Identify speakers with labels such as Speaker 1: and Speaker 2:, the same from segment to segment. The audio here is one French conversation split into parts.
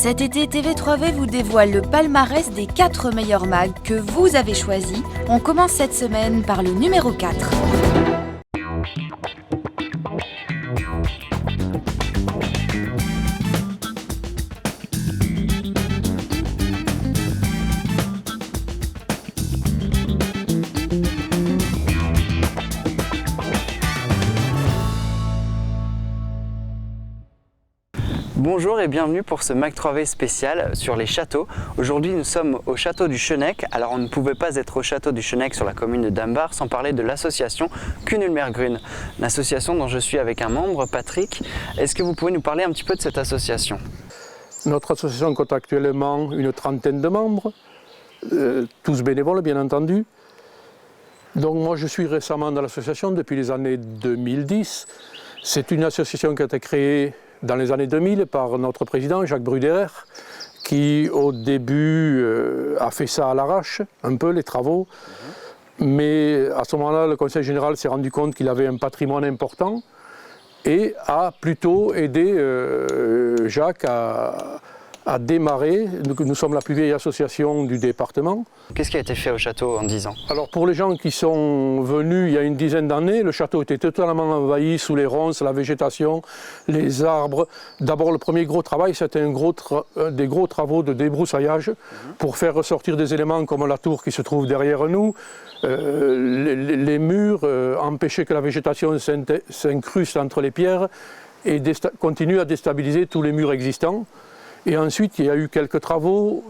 Speaker 1: Cet été, TV3V vous dévoile le palmarès des 4 meilleurs mags que vous avez choisis. On commence cette semaine par le numéro 4.
Speaker 2: Bonjour et bienvenue pour ce Mag 3V spécial sur les châteaux. Aujourd'hui nous sommes au château du Schöneck. Alors on ne pouvait pas être au château du Schöneck sur la commune de Dambach sans parler de l'association Kuhnelmergrün. L'association dont je suis avec un membre, Patrick. Est-ce que vous pouvez nous parler un petit peu de cette association?
Speaker 3: Notre association compte actuellement une trentaine de membres, tous bénévoles bien entendu. Donc moi je suis récemment dans l'association depuis les années 2010. C'est une association qui a été créée dans les années 2000 par notre président Jacques Bruderer, qui au début a fait ça à l'arrache, un peu les travaux. Mais à ce moment-là, le Conseil général s'est rendu compte qu'il avait un patrimoine important et a plutôt aidé Jacques à démarrer. Nous sommes la plus vieille association du département.
Speaker 2: Qu'est-ce qui a été fait au château en 10 ans?
Speaker 3: Alors pour les gens qui sont venus il y a une dizaine d'années, le château était totalement envahi sous les ronces, la végétation, les arbres. D'abord le premier gros travail, c'était des gros travaux de débroussaillage pour faire ressortir des éléments comme la tour qui se trouve derrière nous, les murs, empêcher que la végétation s'incruste entre les pierres et continue à déstabiliser tous les murs existants. Et ensuite, il y a eu quelques travaux,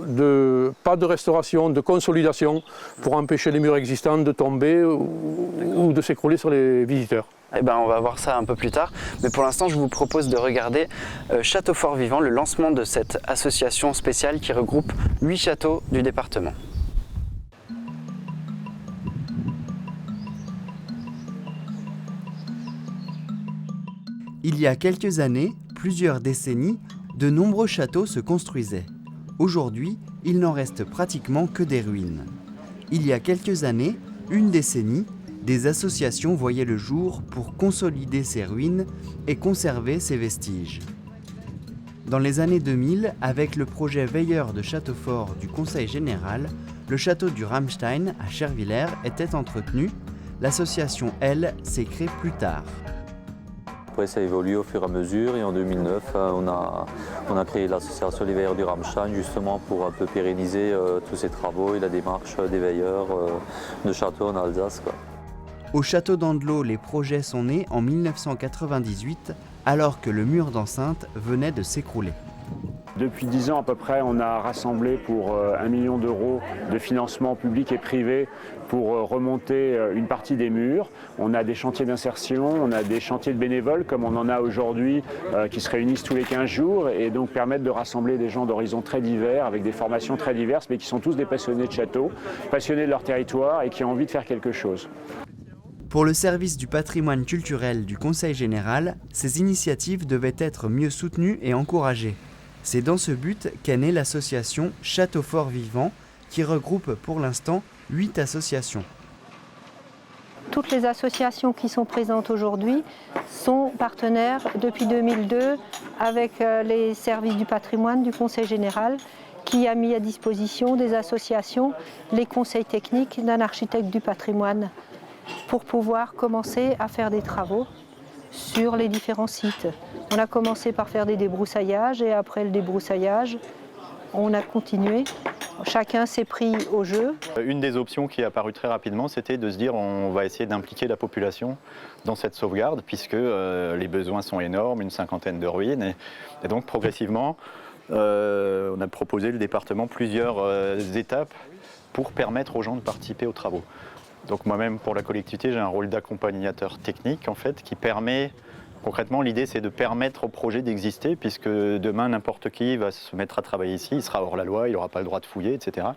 Speaker 3: pas de restauration, de consolidation, pour empêcher les murs existants de tomber ou de s'écrouler sur les visiteurs.
Speaker 2: Eh ben, on va voir ça un peu plus tard, mais pour l'instant je vous propose de regarder Château Fort Vivant, le lancement de cette association spéciale qui regroupe 8 châteaux du département.
Speaker 4: Il y a quelques années, plusieurs décennies, de nombreux châteaux se construisaient. Aujourd'hui, il n'en reste pratiquement que des ruines. Il y a quelques années, une décennie, des associations voyaient le jour pour consolider ces ruines et conserver ces vestiges. Dans les années 2000, avec le projet Veilleur de Château Fort du Conseil général, le château du Ramstein à Chervillers était entretenu. L'association, elle, s'est créée plus tard.
Speaker 5: Après, ça évolue au fur et à mesure et en 2009, on a créé l'association Les Veilleurs du Ramstein justement pour un peu pérenniser tous ces travaux et la démarche des veilleurs de châteaux en Alsace, quoi.
Speaker 4: Au château d'Andelot, les projets sont nés en 1998, alors que le mur d'enceinte venait de s'écrouler.
Speaker 6: Depuis 10 ans à peu près, on a rassemblé pour 1 million d'euros de financement public et privé pour remonter une partie des murs. On a des chantiers d'insertion, on a des chantiers de bénévoles comme on en a aujourd'hui qui se réunissent tous les 15 jours et donc permettent de rassembler des gens d'horizons très divers avec des formations très diverses mais qui sont tous des passionnés de châteaux, passionnés de leur territoire et qui ont envie de faire quelque chose.
Speaker 4: Pour le service du patrimoine culturel du Conseil général, ces initiatives devaient être mieux soutenues et encouragées. C'est dans ce but qu'est née l'association Château Fort Vivant, qui regroupe pour l'instant 8 associations.
Speaker 7: Toutes les associations qui sont présentes aujourd'hui sont partenaires depuis 2002 avec les services du patrimoine du Conseil général qui a mis à disposition des associations les conseils techniques d'un architecte du patrimoine pour pouvoir commencer à faire des travaux sur les différents sites. On a commencé par faire des débroussaillages et après le débroussaillage, on a continué. Chacun s'est pris au jeu.
Speaker 8: Une des options qui est apparue très rapidement, c'était de se dire on va essayer d'impliquer la population dans cette sauvegarde puisque les besoins sont énormes, une cinquantaine de ruines. Et donc progressivement, on a proposé le département plusieurs étapes pour permettre aux gens de participer aux travaux. Donc moi-même, pour la collectivité, j'ai un rôle d'accompagnateur technique en fait, qui permet, concrètement, l'idée c'est de permettre au projet d'exister, puisque demain, n'importe qui va se mettre à travailler ici, il sera hors la loi, il n'aura pas le droit de fouiller, etc.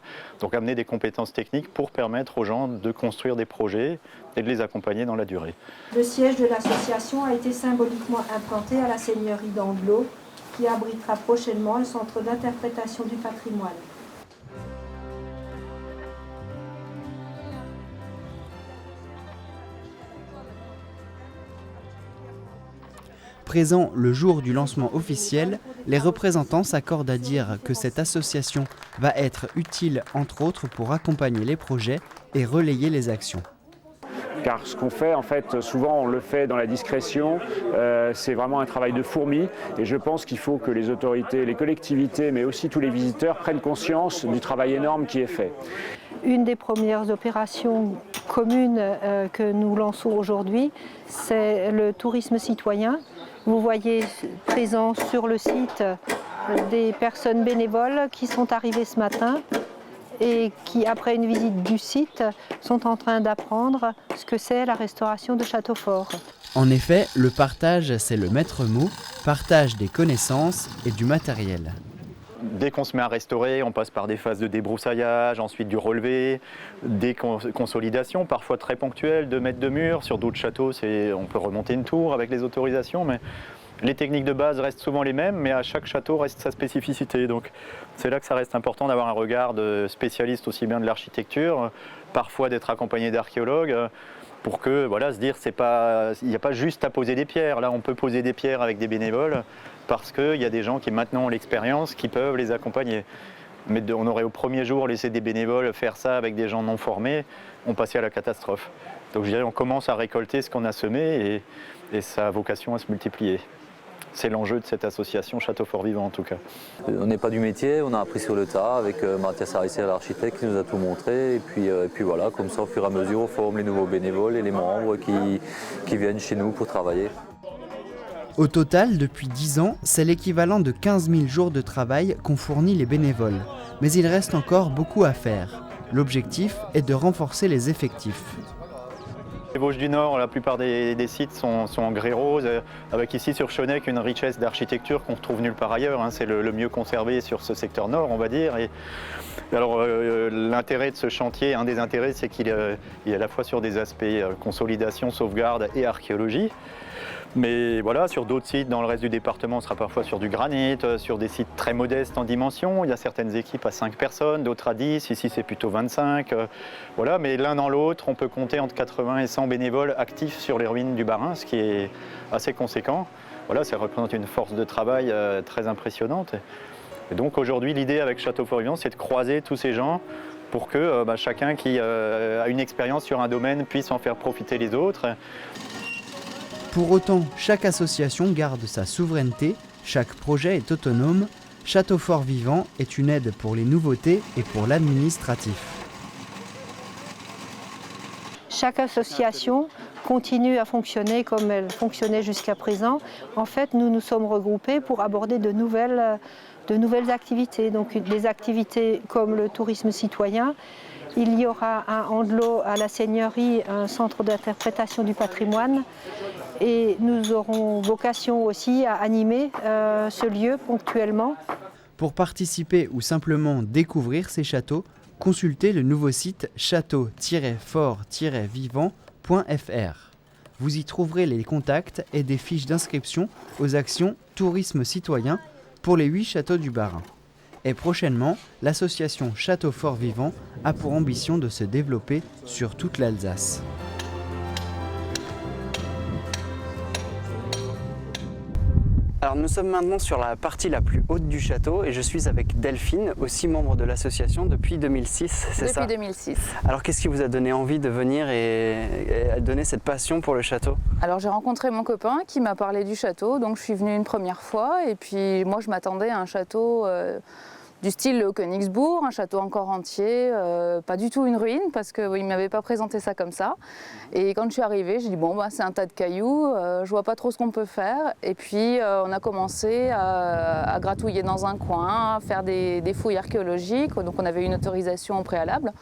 Speaker 8: Donc amener des compétences techniques pour permettre aux gens de construire des projets et de les accompagner dans la durée.
Speaker 7: Le siège de l'association a été symboliquement implanté à la seigneurie d'Andelot, qui abritera prochainement le centre d'interprétation du patrimoine.
Speaker 4: Présent le jour du lancement officiel, les représentants s'accordent à dire que cette association va être utile entre autres pour accompagner les projets et relayer les actions.
Speaker 6: Car ce qu'on fait, en fait, souvent on le fait dans la discrétion, c'est vraiment un travail de fourmi et je pense qu'il faut que les autorités, les collectivités, mais aussi tous les visiteurs prennent conscience du travail énorme qui est fait.
Speaker 7: Une des premières opérations communes que nous lançons aujourd'hui, c'est le tourisme citoyen. Vous voyez présent sur le site des personnes bénévoles qui sont arrivées ce matin et qui, après une visite du site, sont en train d'apprendre ce que c'est la restauration de châteaux forts.
Speaker 4: En effet, le partage, c'est le maître mot, partage des connaissances et du matériel.
Speaker 8: Dès qu'on se met à restaurer, on passe par des phases de débroussaillage, ensuite du relevé, des consolidations, parfois très ponctuelles, 2 mètres de mur. Sur d'autres châteaux, on peut remonter une tour avec les autorisations, mais les techniques de base restent souvent les mêmes, mais à chaque château reste sa spécificité. Donc c'est là que ça reste important d'avoir un regard de spécialiste aussi bien de l'architecture, parfois d'être accompagné d'archéologues, pour que, voilà, se dire, il n'y a pas juste à poser des pierres. Là, on peut poser des pierres avec des bénévoles, parce qu'il y a des gens qui maintenant ont l'expérience, qui peuvent les accompagner. Mais on aurait au premier jour laissé des bénévoles faire ça avec des gens non formés, on passait à la catastrophe. Donc je dirais on commence à récolter ce qu'on a semé et ça a vocation à se multiplier. C'est l'enjeu de cette association Château Fort Vivant en tout cas.
Speaker 5: On n'est pas du métier, on a appris sur le tas avec Mathias Harissé, l'architecte, qui nous a tout montré. Et puis voilà, comme ça au fur et à mesure, on forme les nouveaux bénévoles et les membres qui viennent chez nous pour travailler.
Speaker 4: Au total, depuis 10 ans, c'est l'équivalent de 15 000 jours de travail qu'ont fourni les bénévoles. Mais il reste encore beaucoup à faire. L'objectif est de renforcer les effectifs.
Speaker 8: Les Vosges du Nord, la plupart des sites sont en grès rose, avec ici sur Chonec une richesse d'architecture qu'on retrouve nulle part ailleurs. C'est le mieux conservé sur ce secteur nord, on va dire. Et alors l'intérêt de ce chantier, un des intérêts, c'est qu'il est à la fois sur des aspects consolidation, sauvegarde et archéologie. Mais voilà, sur d'autres sites dans le reste du département, on sera parfois sur du granit, sur des sites très modestes en dimension. Il y a certaines équipes à 5 personnes, d'autres à 10, ici c'est plutôt 25. Voilà, mais l'un dans l'autre, on peut compter entre 80 et 100 bénévoles actifs sur les ruines du Bas-Rhin, ce qui est assez conséquent. Voilà, ça représente une force de travail très impressionnante. Et donc aujourd'hui, l'idée avec Château Fort Vivant, c'est de croiser tous ces gens pour que chacun qui a une expérience sur un domaine puisse en faire profiter les autres.
Speaker 4: Pour autant, chaque association garde sa souveraineté, chaque projet est autonome. Château Fort Vivant est une aide pour les nouveautés et pour l'administratif.
Speaker 7: Chaque association continue à fonctionner comme elle fonctionnait jusqu'à présent. En fait, nous nous sommes regroupés pour aborder de nouvelles activités. Donc des activités comme le tourisme citoyen. Il y aura un Andelot à la Seigneurie, un centre d'interprétation du patrimoine. Et nous aurons vocation aussi à animer ce lieu ponctuellement.
Speaker 4: Pour participer ou simplement découvrir ces châteaux, consultez le nouveau site château-fort-vivant.fr. Vous y trouverez les contacts et des fiches d'inscription aux actions Tourisme citoyen pour les 8 châteaux du Bas-Rhin. Et prochainement, l'association Château Fort Vivant a pour ambition de se développer sur toute l'Alsace.
Speaker 2: Alors nous sommes maintenant sur la partie la plus haute du château et je suis avec Delphine, aussi membre de l'association depuis 2006, c'est ça ?
Speaker 9: Depuis 2006.
Speaker 2: Alors qu'est-ce qui vous a donné envie de venir et a donné cette passion pour le château ?
Speaker 9: Alors j'ai rencontré mon copain qui m'a parlé du château, donc je suis venue une première fois et puis moi je m'attendais à un château du style le Königsbourg, un château encore entier, pas du tout une ruine parce qu'il ne m'avait pas présenté ça comme ça. Et quand je suis arrivée, j'ai dit bon c'est un tas de cailloux, je vois pas trop ce qu'on peut faire. Et puis on a commencé à gratouiller dans un coin, à faire des fouilles archéologiques, donc on avait une autorisation au préalable.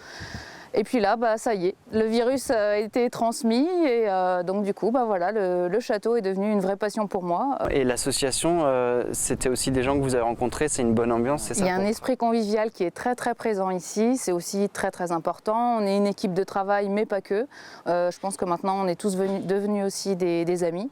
Speaker 9: Et puis là, ça y est, le virus a été transmis et donc du coup, voilà, le château est devenu une vraie passion pour moi.
Speaker 2: Et l'association, c'était aussi des gens que vous avez rencontrés, c'est une bonne ambiance, c'est ça ?
Speaker 9: Il y a un esprit convivial qui est très très présent ici, c'est aussi très très important. On est une équipe de travail, mais pas que. Je pense que maintenant, on est tous devenus aussi des amis.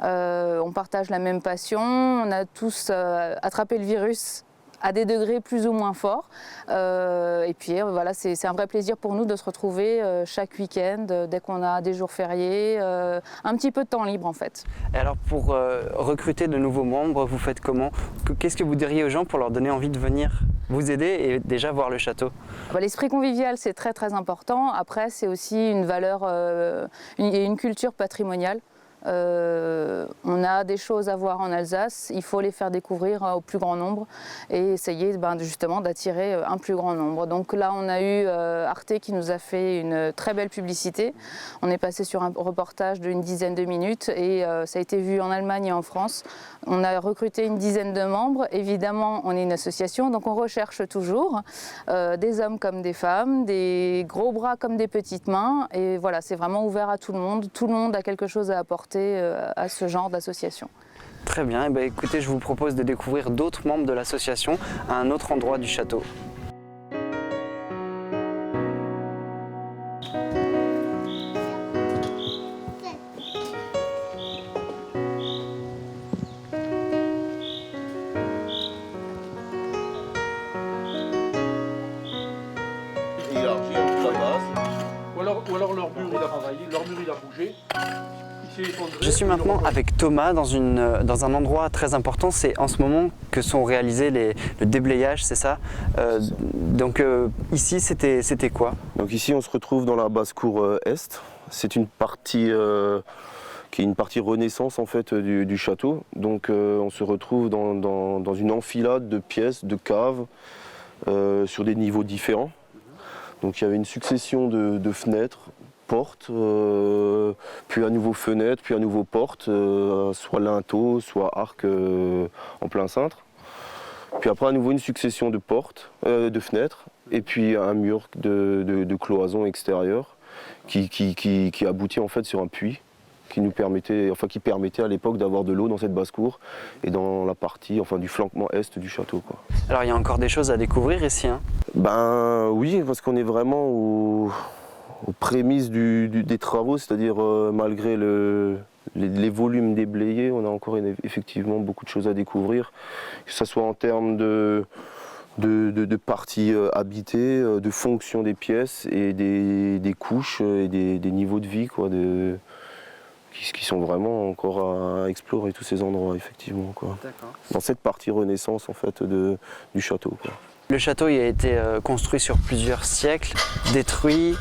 Speaker 9: On partage la même passion, on a tous attrapé le virus à des degrés plus ou moins forts. Et puis voilà, c'est un vrai plaisir pour nous de se retrouver chaque week-end, dès qu'on a des jours fériés, un petit peu de temps libre en fait.
Speaker 2: Et alors pour recruter de nouveaux membres, vous faites comment? Qu'est-ce que vous diriez aux gens pour leur donner envie de venir vous aider et déjà voir le château?
Speaker 9: L'esprit convivial, c'est très très important. Après, c'est aussi une valeur et une culture patrimoniale. On a des choses à voir en Alsace, il faut les faire découvrir au plus grand nombre et essayer justement d'attirer un plus grand nombre. Donc là on a eu Arte qui nous a fait une très belle publicité. On est passé sur un reportage d'une dizaine de minutes et ça a été vu en Allemagne et en France. On a recruté une dizaine de membres. Évidemment on est une association donc on recherche toujours des hommes comme des femmes, des gros bras comme des petites mains et voilà, c'est vraiment ouvert à tout le monde a quelque chose à apporter à ce genre d'association.
Speaker 2: Très bien, et bien écoutez, je vous propose de découvrir d'autres membres de l'association à un autre endroit du château.
Speaker 3: Ou alors leur mur il a travaillé, leur mur il a bougé.
Speaker 2: Je suis maintenant avec Thomas dans un endroit très important. C'est en ce moment que sont réalisés le déblayage, c'est ça? Ici, c'était quoi?
Speaker 10: Donc ici, on se retrouve dans la basse-cour est. C'est une partie qui est une partie renaissance en fait du château. Donc on se retrouve dans une enfilade de pièces, de caves, sur des niveaux différents. Donc il y avait une succession de fenêtres, portes, puis à nouveau fenêtres, puis à nouveau portes, soit linteaux, soit arcs en plein cintre. Puis après à nouveau une succession de portes, de fenêtres, et puis un mur de cloisons extérieures qui aboutit en fait sur un puits qui permettait à l'époque d'avoir de l'eau dans cette basse-cour et dans la partie du flanquement est du château, quoi.
Speaker 2: Alors il y a encore des choses à découvrir ici, hein?
Speaker 10: Ben oui, parce qu'on est vraiment aux prémices des travaux, c'est-à-dire malgré les volumes déblayés, on a encore effectivement beaucoup de choses à découvrir, que ce soit en termes de parties habitées, de fonction des pièces et des couches et des niveaux de vie, quoi, qui sont vraiment encore à explorer tous ces endroits, effectivement, quoi. Dans cette partie renaissance en fait du château, quoi.
Speaker 2: Le château il a été construit sur plusieurs siècles, détruit.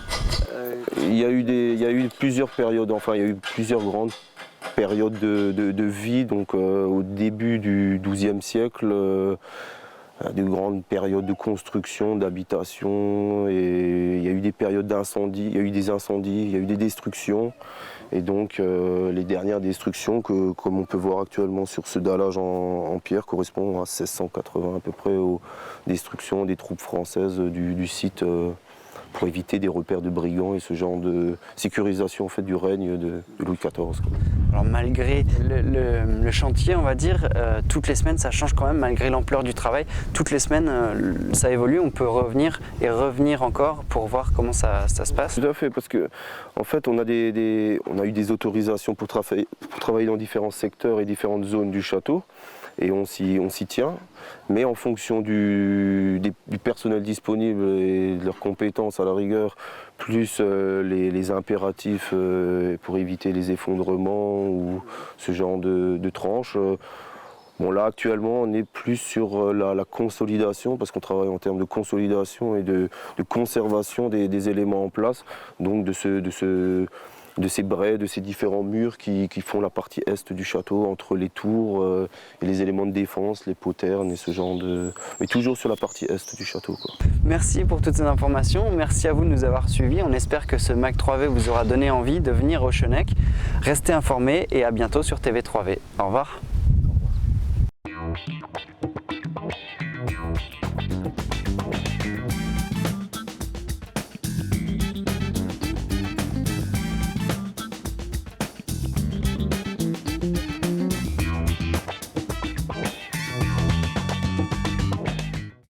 Speaker 10: Il y a eu plusieurs périodes, il y a eu plusieurs grandes périodes de vie. Donc au début du XIIe siècle, de grandes périodes de construction, d'habitation, et il y a eu des périodes d'incendie, il y a eu des incendies, il y a eu des destructions. Et donc les dernières destructions, comme on peut voir actuellement sur ce dallage en pierre, correspondent à 1680 à peu près aux destructions des troupes françaises du site pour éviter des repères de brigands et ce genre de sécurisation en fait, du règne de Louis XIV.
Speaker 2: Alors malgré le chantier, on va dire, toutes les semaines ça change quand même, malgré l'ampleur du travail. Toutes les semaines ça évolue, on peut revenir et revenir encore pour voir comment ça se passe.
Speaker 10: Tout à fait, parce que en fait on a eu des autorisations pour travailler dans différents secteurs et différentes zones du château. Et on s'y tient, mais en fonction du personnel disponible et de leurs compétences à la rigueur, plus les impératifs pour éviter les effondrements ou ce genre de tranches. Bon, là actuellement on est plus sur la consolidation, parce qu'on travaille en termes de consolidation et de conservation des éléments en place, donc de ces braies, de ces différents murs qui font la partie est du château, entre les tours et les éléments de défense, les poternes et ce genre de... Mais toujours sur la partie est du château, quoi.
Speaker 2: Merci pour toutes ces informations, merci à vous de nous avoir suivis. On espère que ce MAC 3V vous aura donné envie de venir au Schöneck. Restez informés et à bientôt sur TV3V. Au revoir.